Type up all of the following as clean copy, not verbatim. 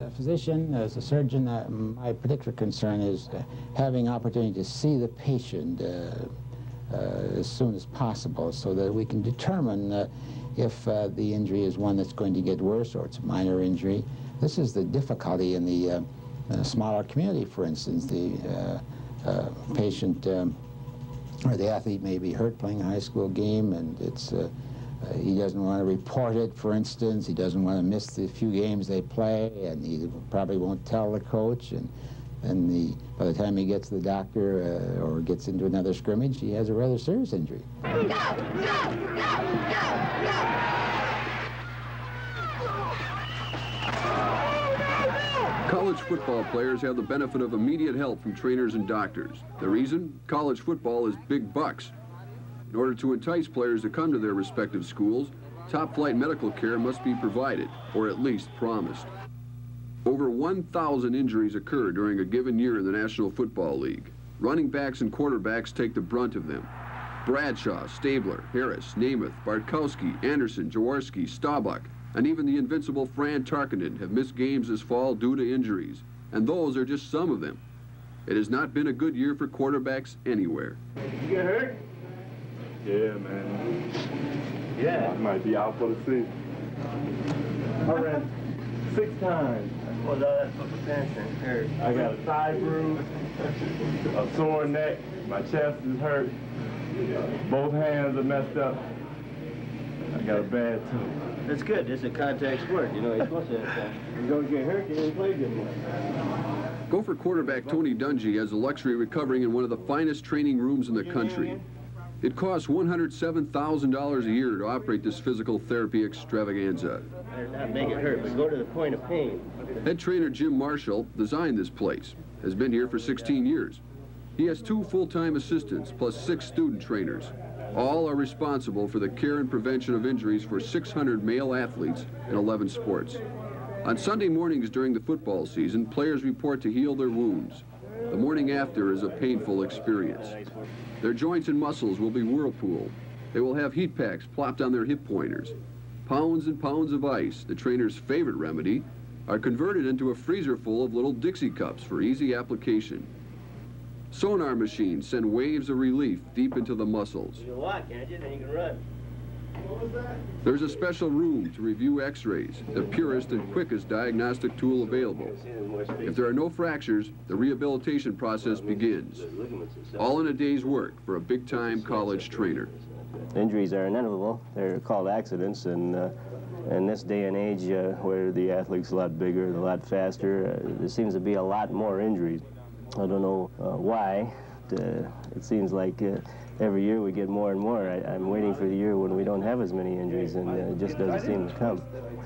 As a physician, as a surgeon, my particular concern is having opportunity to see the patient as soon as possible so that we can determine if the injury is one that's going to get worse or it's a minor injury. This is the difficulty in the smaller community, for instance. The patient or the athlete may be hurt playing a high school game, and it's he doesn't want to report it, for instance. He doesn't want to miss the few games they play, and he probably won't tell the coach. And by the time he gets to the doctor or gets into another scrimmage, he has a rather serious injury. Go! Go! Go! Go! College football players have the benefit of immediate help from trainers and doctors. The reason? College football is big bucks. In order to entice players to come to their respective schools, top-flight medical care must be provided, or at least promised. Over 1,000 injuries occur during a given year in the National Football League. Running backs and quarterbacks take the brunt of them. Bradshaw, Stabler, Harris, Namath, Bartkowski, Anderson, Jaworski, Staubach, and even the invincible Fran Tarkenton have missed games this fall due to injuries, and those are just some of them. It has not been a good year for quarterbacks anywhere. You get hurt? Yeah, man. Yeah. I might be out for the season. I ran 6 times. Well, that's what the pension hurt. I got a thigh bruise, a sore neck, my chest is hurt, both hands are messed up. I got a bad toe. That's good. This is a contact sport. You know, you're supposed to you don't get hurt, you didn't play good enough. Gopher quarterback Tony Duny has the luxury of recovering in one of the finest training rooms in the country. It costs $107,000 a year to operate this physical therapy extravaganza. Not make it hurt, but go to the point of pain. Head trainer Jim Marshall designed this place, has been here for 16 years. He has 2 full-time assistants plus 6 student trainers. All are responsible for the care and prevention of injuries for 600 male athletes in 11 sports. On Sunday mornings during the football season, players report to heal their wounds. The morning after is a painful experience. Their joints and muscles will be whirlpooled. They will have heat packs plopped on their hip pointers. Pounds and pounds of ice, the trainer's favorite remedy, are converted into a freezer full of little Dixie cups for easy application. Sonar machines send waves of relief deep into the muscles. You can walk, can't you? Then you can run. There's a special room to review x-rays, the purest and quickest diagnostic tool available. If there are no fractures, the rehabilitation process begins. All in a day's work for a big-time college trainer. Injuries are inevitable. They're called accidents, and in this day and age where the athlete's a lot bigger, a lot faster, there seems to be a lot more injuries. I don't know why. It seems like every year we get more and more. I'm waiting for the year when we don't have as many injuries, and it just doesn't seem to come.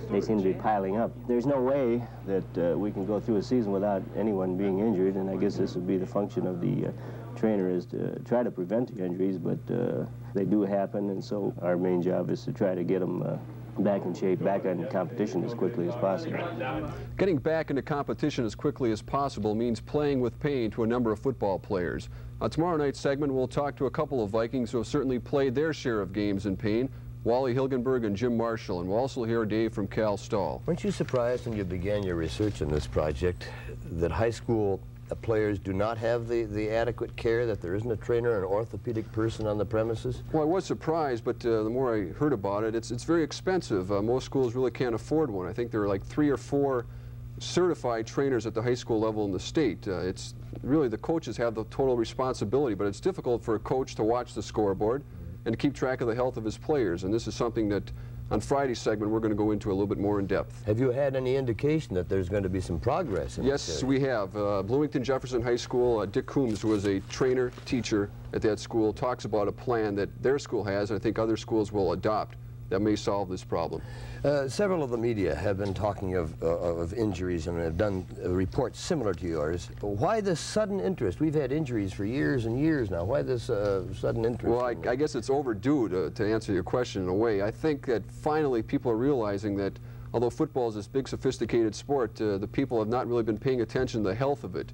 They seem to be piling up. There's no way that we can go through a season without anyone being injured, and I guess this would be the function of the trainer, is to try to prevent the injuries, but they do happen, and so our main job is to try to get them back in shape, back in competition as quickly as possible. Getting back into competition as quickly as possible means playing with pain to a number of football players. On tomorrow night's segment, we'll talk to a couple of Vikings who have certainly played their share of games in pain, Wally Hilgenberg and Jim Marshall, and we'll also hear Dave from Cal Stahl. Weren't you surprised when you began your research on this project that high school players do not have the adequate care, that there isn't a trainer, an orthopedic person on the premises? Well, I was surprised, but the more I heard about it, it's very expensive. Most schools really can't afford one. I think there are like 3 or 4 certified trainers at the high school level in the state. It's really the coaches have the total responsibility, but it's difficult for a coach to watch the scoreboard and to keep track of the health of his players, and this is something that on Friday's segment we're going to go into a little bit more in depth. Have you had any indication that there's going to be some progress in this Yes, area? we have. Bloomington Jefferson High School, Dick Coombs, who was a trainer, teacher at that school, talks about a plan that their school has, and I think other schools will adopt, that may solve this problem. Several of the media have been talking of injuries and have done reports similar to yours. Why this sudden interest? We've had injuries for years and years now. Why this sudden interest? Well, I guess it's overdue to answer your question in a way. I think that finally people are realizing that although football is this big sophisticated sport, the people have not really been paying attention to the health of it.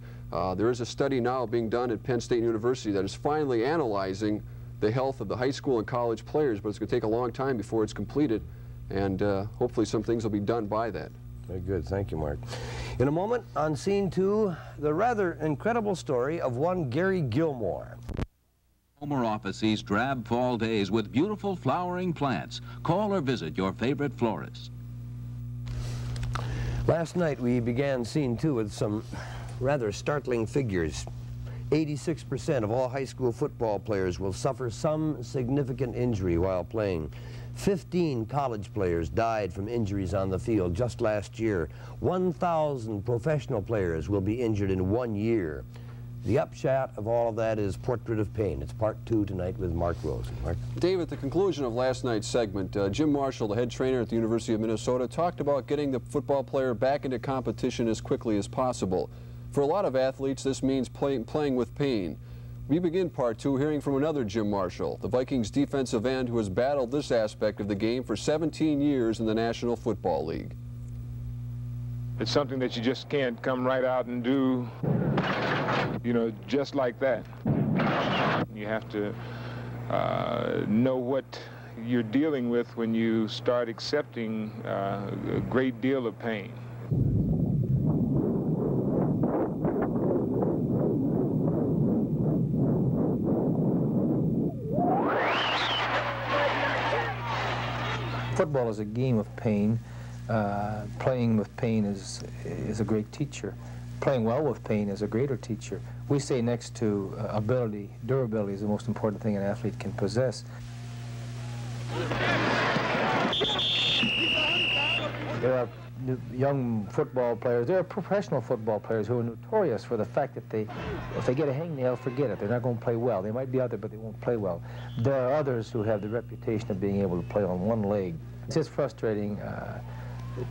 There is a study now being done at Penn State University that is finally analyzing the health of the high school and college players, but it's going to take a long time before it's completed, and hopefully some things will be done by that. Very good. Thank you, Mark. In a moment, on Scene 2, the rather incredible story of one Gary Gilmore. Homer office sees drab fall days with beautiful flowering plants. Call or visit your favorite florist. Last night, we began Scene 2 with some rather startling figures. 86% of all high school football players will suffer some significant injury while playing. 15 college players died from injuries on the field just last year. 1,000 professional players will be injured in 1 year. The upshot of all of that is Portrait of Pain. It's part 2 tonight with Mark Rosen. Mark? Dave, at the conclusion of last night's segment, Jim Marshall, the head trainer at the University of Minnesota, talked about getting the football player back into competition as quickly as possible. For a lot of athletes, this means playing with pain. We begin part 2 hearing from another Jim Marshall, the Vikings defensive end who has battled this aspect of the game for 17 years in the National Football League. It's something that you just can't come right out and do, you know, just like that. You have to know what you're dealing with when you start accepting a great deal of pain. Football is a game of pain. Playing with pain is a great teacher. Playing well with pain is a greater teacher. We say next to ability, durability is the most important thing an athlete can possess. There are young football players, there are professional football players who are notorious for the fact that if they get a hangnail, forget it. They're not going to play well. They might be out there, but they won't play well. There are others who have the reputation of being able to play on one leg. It's just frustrating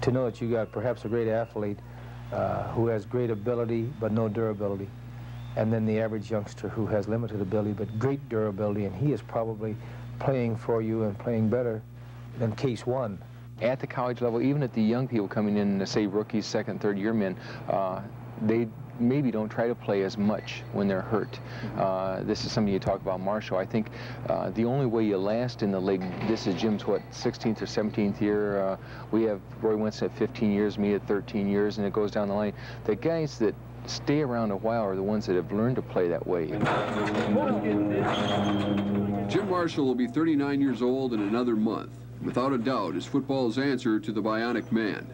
to know that you got perhaps a great athlete who has great ability but no durability, and then the average youngster who has limited ability but great durability, and he is probably playing for you and playing better than case one. At the college level, even at the young people coming in, say rookies, second, third year men, they maybe don't try to play as much when they're hurt. This is something you talk about, Marshall. I think the only way you last in the league, this is Jim's, what, 16th or 17th year. We have Roy Winston at 15 years, me at 13 years, and it goes down the line. The guys that stay around a while are the ones that have learned to play that way. Jim Marshall will be 39 years old in another month. Without a doubt, is football's answer to the bionic man.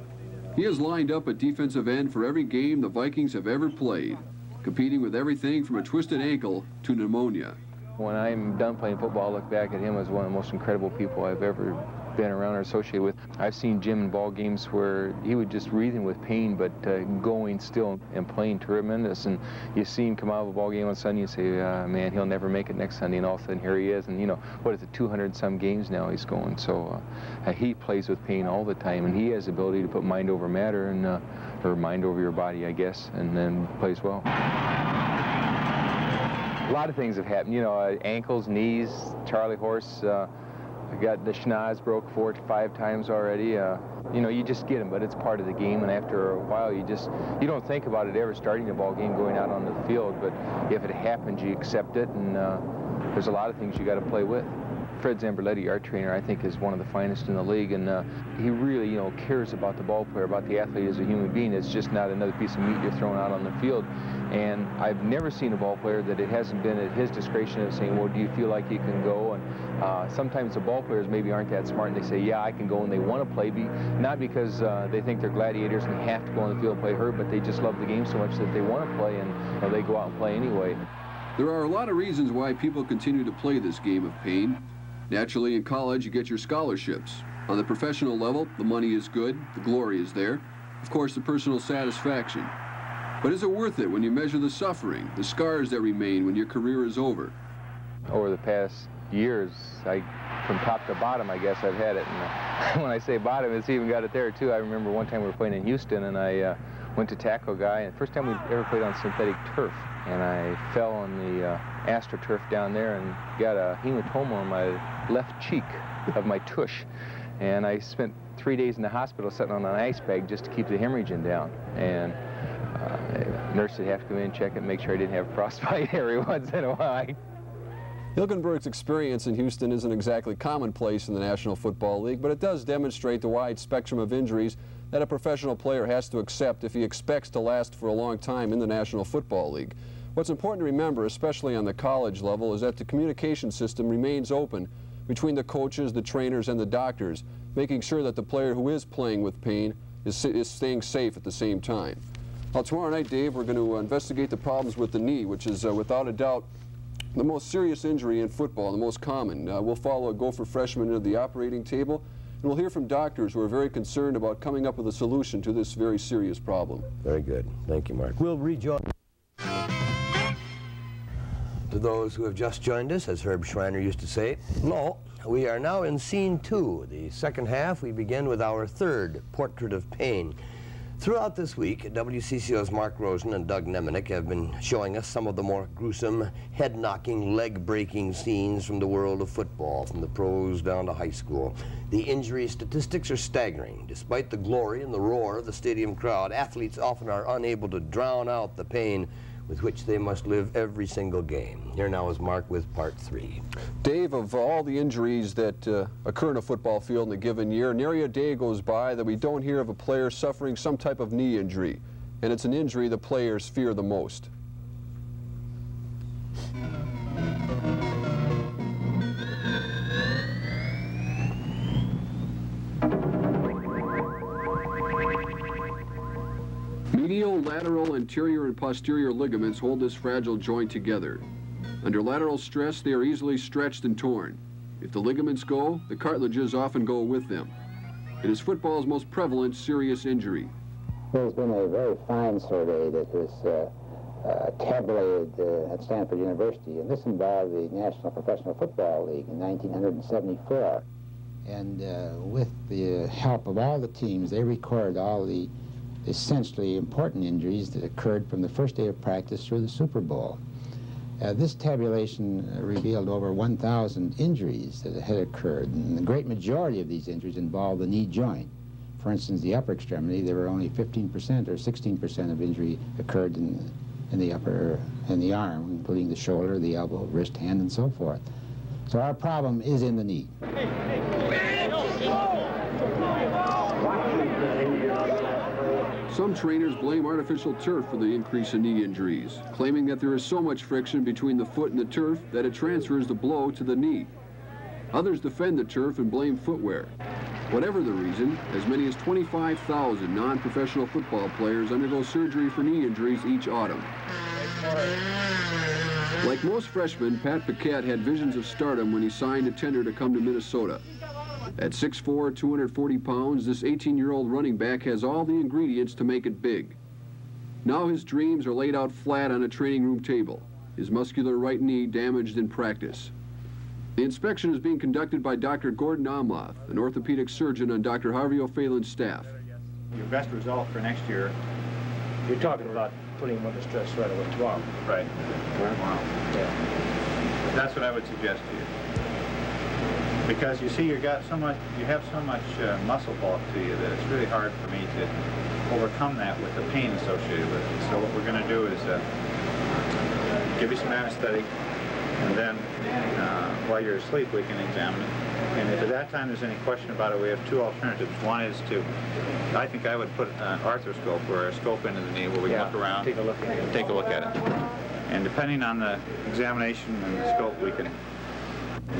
He has lined up at defensive end for every game the Vikings have ever played, competing with everything from a twisted ankle to pneumonia. When I'm done playing football, I look back at him as one of the most incredible people I've ever been around or associated with. I've seen Jim in ball games where he would just wreathing with pain, but going still and playing tremendous. And you see him come out of a ball game on Sunday and say, man, he'll never make it next Sunday, and all of a sudden here he is. And you know, what is it, 200-some games now he's going. So he plays with pain all the time, and he has the ability to put mind over matter, and or mind over your body, I guess, and then plays well. A lot of things have happened, you know, ankles, knees, Charlie horse. I got the schnoz broke 4 to 5 times already. You know, you just get them, but it's part of the game, and after a while, you don't think about it ever starting a ball game, going out on the field, but if it happens, you accept it, and there's a lot of things you got to play with. Fred Zamberletti, our trainer, I think is one of the finest in the league, and he really, you know, cares about the ball player, about the athlete as a human being. It's just not another piece of meat you're throwing out on the field. And I've never seen a ball player that it hasn't been at his discretion of saying, well, do you feel like you can go? And sometimes the ball players maybe aren't that smart, and they say, yeah, I can go, and they want to play, not because they think they're gladiators and have to go on the field and play hurt, but they just love the game so much that they want to play, and you know, they go out and play anyway. There are a lot of reasons why people continue to play this game of pain. Naturally, in college, you get your scholarships. On the professional level, the money is good, the glory is there. Of course, the personal satisfaction. But is it worth it when you measure the suffering, the scars that remain when your career is over? Over the past years, from top to bottom, I guess I've had it. And when I say bottom, it's even got it there, too. I remember one time we were playing in Houston, and I went to tackle a guy, and the first time we ever played on synthetic turf. And I fell on the AstroTurf down there and got a hematoma on my left cheek of my tush. And I spent 3 days in the hospital sitting on an ice bag just to keep the hemorrhaging down. And nurse would have to come in and check it and make sure I didn't have frostbite every once in a while. Hilgenberg's experience in Houston isn't exactly commonplace in the National Football League, but it does demonstrate the wide spectrum of injuries that a professional player has to accept if he expects to last for a long time in the National Football League. What's important to remember, especially on the college level, is that the communication system remains open between the coaches, the trainers, and the doctors, making sure that the player who is playing with pain is staying safe at the same time. Now, tomorrow night, Dave, we're going to investigate the problems with the knee, which is without a doubt the most serious injury in football, the most common. We'll follow a Gopher freshman into the operating table, and we'll hear from doctors who are very concerned about coming up with a solution to this very serious problem. Very good. Thank you, Mark. We'll rejoin. To those who have just joined us, as Herb Schreiner used to say, no, we are now in scene 2. The second half, we begin with our third portrait of pain. Throughout this week, WCCO's Mark Rosen and Doug Nemenick have been showing us some of the more gruesome, head-knocking, leg-breaking scenes from the world of football, from the pros down to high school. The injury statistics are staggering. Despite the glory and the roar of the stadium crowd, athletes often are unable to drown out the pain with which they must live every single game. Here now is Mark with part 3. Dave, of all the injuries that occur in a football field in a given year, nary a day goes by that we don't hear of a player suffering some type of knee injury. And it's an injury the players fear the most. Medial, lateral, anterior, and posterior ligaments hold this fragile joint together. Under lateral stress, they are easily stretched and torn. If the ligaments go, the cartilages often go with them. It is football's most prevalent serious injury. There's been a very fine survey that was tabulated at Stanford University, and this involved the National Professional Football League in 1974. And with the help of all the teams, they recorded all the essentially important injuries that occurred from the first day of practice through the Super Bowl. This tabulation revealed over 1,000 injuries that had occurred, and the great majority of these injuries involved the knee joint. For instance, the upper extremity, there were only 15% or 16% of injury occurred in the arm, including the shoulder, the elbow, wrist, hand, and so forth. So our problem is in the knee. Some trainers blame artificial turf for the increase in knee injuries, claiming that there is so much friction between the foot and the turf that it transfers the blow to the knee. Others defend the turf and blame footwear. Whatever the reason, as many as 25,000 non-professional football players undergo surgery for knee injuries each autumn. Like most freshmen, Pat Paquette had visions of stardom when he signed a tender to come to Minnesota. At 6'4", 240 pounds, this 18-year-old running back has all the ingredients to make it big. Now his dreams are laid out flat on a training room table, his muscular right knee damaged in practice. The inspection is being conducted by Dr. Gordon Amlath, an orthopedic surgeon on Dr. Harvey O'Phalen's staff. Your best result for next year. You're talking about putting him under stress right away tomorrow. Right. Wow. Yeah. That's what I would suggest to you. Because you see, you have so much muscle bulk to you that it's really hard for me to overcome that with the pain associated with it. So what we're going to do is give you some anesthetic, and then while you're asleep, we can examine it. And if at that time there's any question about it, we have two alternatives. One is to, I think I would put an arthroscope, or a scope into the knee where we can look around, take a look at it. And depending on the examination and the scope, we can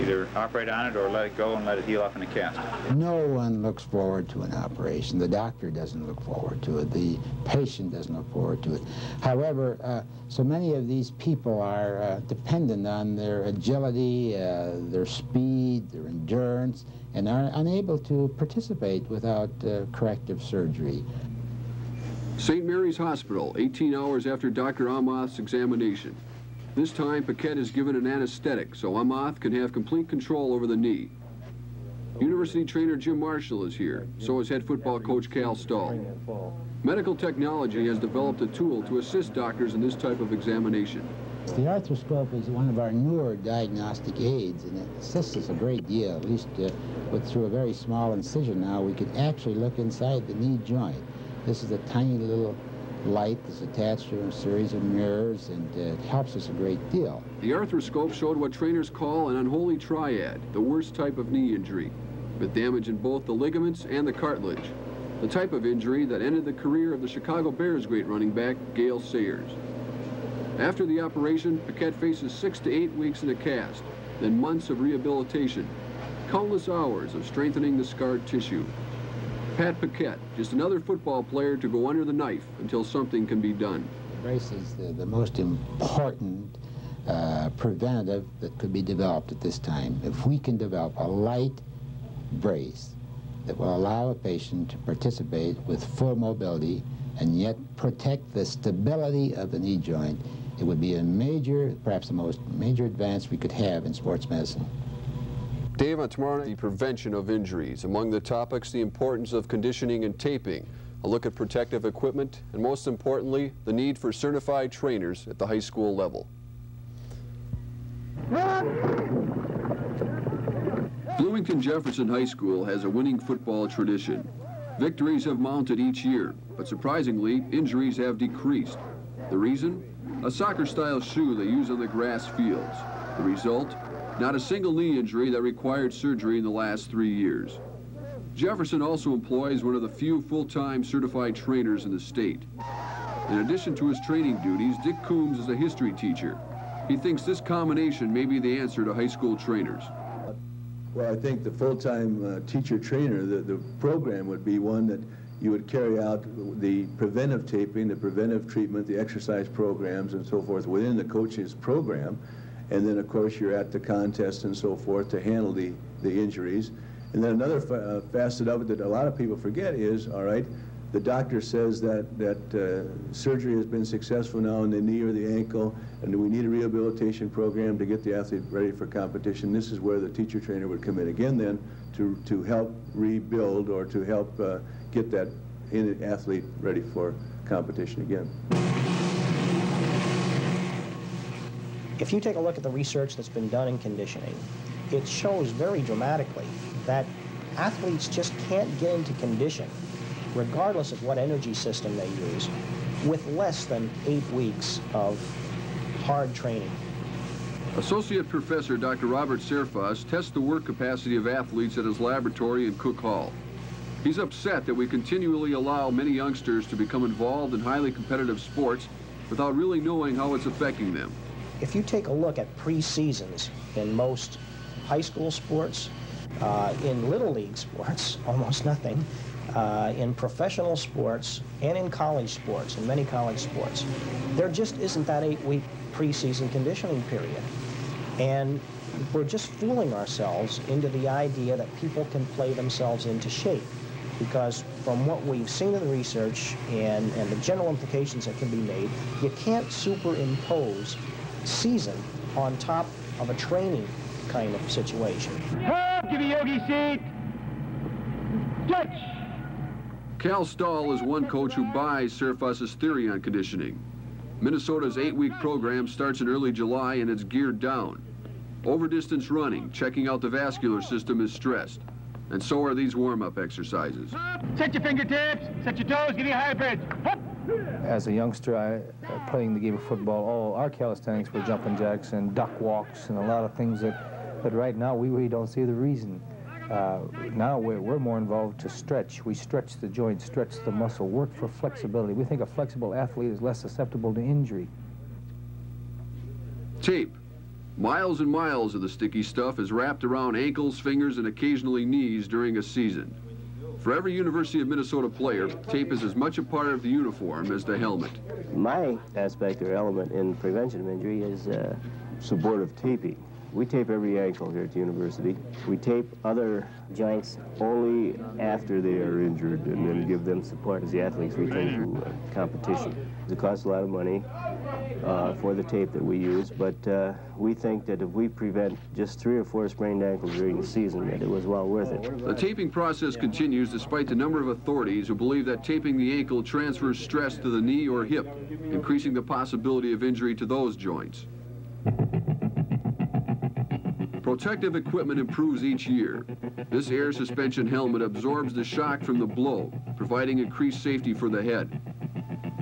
either operate on it or let it go and let it heal up in a cast. No one looks forward to an operation. The doctor doesn't look forward to it. The patient doesn't look forward to it. However, so many of these people are dependent on their agility, their speed, their endurance, and are unable to participate without corrective surgery. St. Mary's Hospital, 18 hours after Dr. Amath's examination. This time, Paquette is given an anesthetic so Amath can have complete control over the knee. University trainer Jim Marshall is here, so is head football coach Cal Stahl. Medical technology has developed a tool to assist doctors in this type of examination. The arthroscope is one of our newer diagnostic aids, and it assists us a great deal. At least through a very small incision now, we can actually look inside the knee joint. This is a tiny little light that's attached to a series of mirrors, and it helps us a great deal. The arthroscope showed what trainers call an unholy triad, the worst type of knee injury, with damage in both the ligaments and the cartilage. the type of injury that ended the career of the Chicago Bears' great running back, Gale Sayers. After the operation, Paquette faces 6 to 8 weeks in a cast, then months of rehabilitation, countless hours of strengthening the scarred tissue. Pat Paquette, just another football player to go under the knife until something can be done. Brace is the most important preventative that could be developed at this time. If we can develop a light brace that will allow a patient to participate with full mobility and yet protect the stability of the knee joint, it would be a major, perhaps the most major advance we could have in sports medicine. Dave, on tomorrow night, the prevention of injuries. Among the topics, the importance of conditioning and taping, a look at protective equipment, and most importantly, the need for certified trainers at the high school level. Bloomington Jefferson High School has a winning football tradition. Victories have mounted each year, but surprisingly, injuries have decreased. The reason? A soccer-style shoe they use on the grass fields. The result? Not a single knee injury that required surgery in the last 3 years. Jefferson also employs one of the few full-time certified trainers in the state. In addition to his training duties, Dick Coombs is a history teacher. He thinks this combination may be the answer to high school trainers. Well, I think the full-time teacher-trainer, the program would be one that you would carry out the preventive taping, the preventive treatment, the exercise programs, and so forth within the coach's program. And then, of course, you're at the contest and so forth to handle the injuries. And then another facet of it that a lot of people forget is, all right, the doctor says that surgery has been successful now in the knee or the ankle, and we need a rehabilitation program to get the athlete ready for competition. This is where the teacher trainer would come in again then to help rebuild or to help get that athlete ready for competition again. If you take a look at the research that's been done in conditioning, it shows very dramatically that athletes just can't get into condition, regardless of what energy system they use, with less than 8 weeks of hard training. Associate Professor Dr. Robert Serfas tests the work capacity of athletes at his laboratory in Cook Hall. He's upset that we continually allow many youngsters to become involved in highly competitive sports without really knowing how it's affecting them. If you take a look at pre-seasons in most high school sports, in Little League sports, almost nothing, in professional sports, and in college sports, in many college sports, there just isn't that 8-week preseason conditioning period. And we're just fooling ourselves into the idea that people can play themselves into shape. Because from what we've seen in the research and the general implications that can be made, you can't superimpose season on top of a training kind of situation. Give me yogi seat. Touch. Cal Stahl is one coach who buys Serfas's theory on conditioning. Minnesota's 8-week program starts in early July and it's geared down. Over-distance running, checking out the vascular system is stressed. And so are these warm-up exercises. Set your fingertips, set your toes, give me a high bridge. Hop. As a youngster, playing the game of football, all our calisthenics were jumping jacks and duck walks and a lot of things that right now we really don't see the reason. Now we're more involved to stretch. We stretch the joint, stretch the muscle, work for flexibility. We think a flexible athlete is less susceptible to injury. Tape. Miles and miles of the sticky stuff is wrapped around ankles, fingers, and occasionally knees during a season. For every University of Minnesota player, tape is as much a part of the uniform as the helmet. My aspect or element in prevention of injury is supportive taping. We tape every ankle here at the university. We tape other joints only after they are injured and then give them support as the athletes return to competition. It costs a lot of money for the tape that we use, but we think that if we prevent just 3 or 4 sprained ankles during the season, that it was well worth it. The taping process continues despite the number of authorities who believe that taping the ankle transfers stress to the knee or hip, increasing the possibility of injury to those joints. Protective equipment improves each year. This air suspension helmet absorbs the shock from the blow, providing increased safety for the head.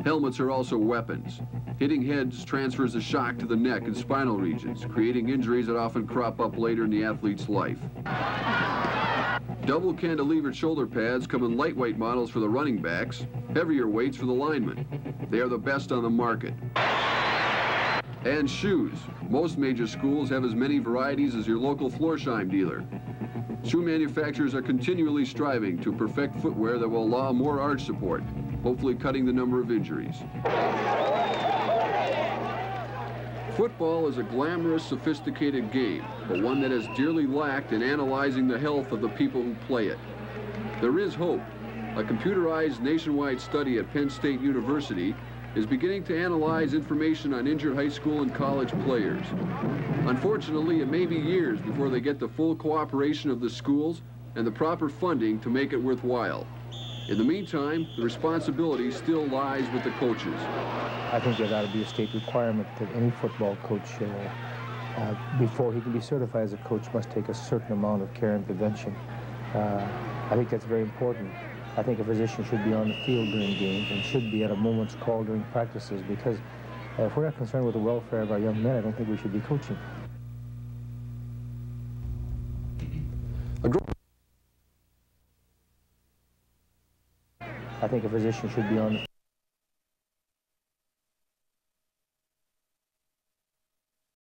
Helmets are also weapons. Hitting heads transfers the shock to the neck and spinal regions, creating injuries that often crop up later in the athlete's life. Double cantilevered shoulder pads come in lightweight models for the running backs, heavier weights for the linemen. They are the best on the market. And shoes. Most major schools have as many varieties as your local Florsheim dealer. Shoe manufacturers are continually striving to perfect footwear that will allow more arch support, hopefully cutting the number of injuries. Football is a glamorous, sophisticated game, but one that has dearly lacked in analyzing the health of the people who play it. There is hope. A computerized nationwide study at Penn State University is beginning to analyze information on injured high school and college players. Unfortunately, it may be years before they get the full cooperation of the schools and the proper funding to make it worthwhile. In the meantime, the responsibility still lies with the coaches. I think there ought to be a state requirement that any football coach, before he can be certified as a coach, must take a certain amount of care and prevention. I think that's very important. I think a physician should be on the field during games and should be at a moment's call during practices, because if we're not concerned with the welfare of our young men, I don't think we should be coaching. I think a physician should be on the